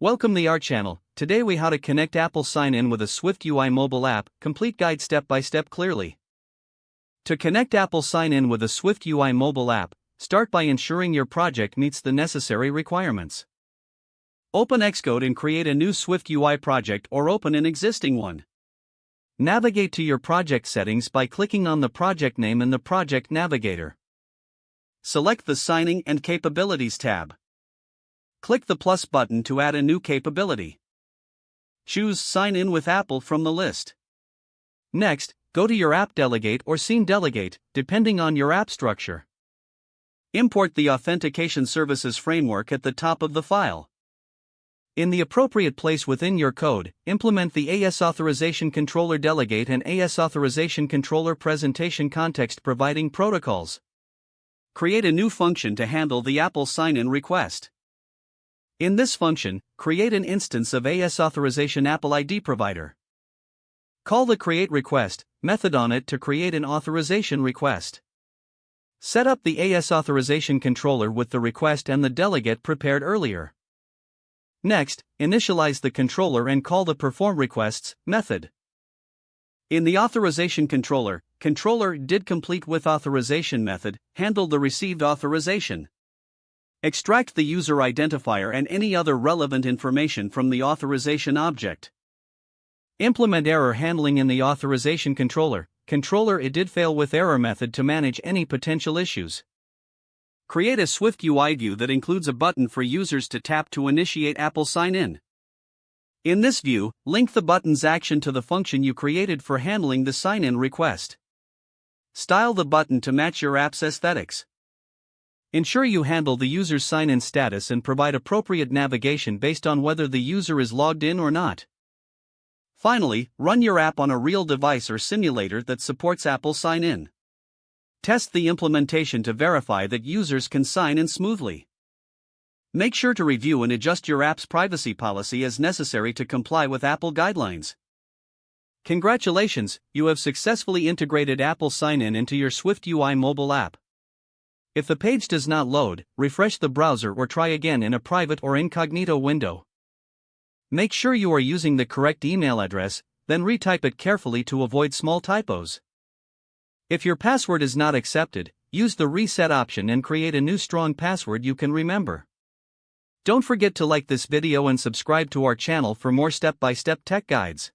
Welcome to our channel. Today we how to connect Apple Sign-In with a SwiftUI mobile app, complete guide step by step clearly. To connect Apple Sign-In with a SwiftUI mobile app, start by ensuring your project meets the necessary requirements. Open Xcode and create a new SwiftUI project or open an existing one. Navigate to your project settings by clicking on the project name in the Project Navigator. Select the Signing and Capabilities tab. Click the plus button to add a new capability. Choose Sign In with Apple from the list. Next, go to your app delegate or scene delegate, depending on your app structure. Import the Authentication Services framework at the top of the file. In the appropriate place within your code, implement the AS Authorization Controller Delegate and AS Authorization Controller Presentation Context Providing Protocols. Create a new function to handle the Apple Sign-In request. In this function, create an instance of AS Authorization Apple ID Provider. Call the createRequest method on it to create an authorization request. Set up the AS Authorization Controller with the request and the delegate prepared earlier. Next, initialize the controller and call the performRequests method. In the Authorization Controller, ControllerDidCompleteWithAuthorization method handled the received authorization. Extract the user identifier and any other relevant information from the authorization object. Implement error handling in the Authorization Controller, ControllerIDidFailWithError method to manage any potential issues. Create a SwiftUI view that includes a button for users to tap to initiate Apple Sign-In. In this view, link the button's action to the function you created for handling the sign-in request. Style the button to match your app's aesthetics. Ensure you handle the user's sign-in status and provide appropriate navigation based on whether the user is logged in or not. Finally, run your app on a real device or simulator that supports Apple Sign-In. Test the implementation to verify that users can sign in smoothly. Make sure to review and adjust your app's privacy policy as necessary to comply with Apple guidelines. Congratulations, you have successfully integrated Apple Sign-In into your SwiftUI mobile app. If the page does not load, refresh the browser or try again in a private or incognito window. Make sure you are using the correct email address, then retype it carefully to avoid small typos. If your password is not accepted, use the reset option and create a new strong password you can remember. Don't forget to like this video and subscribe to our channel for more step-by-step tech guides.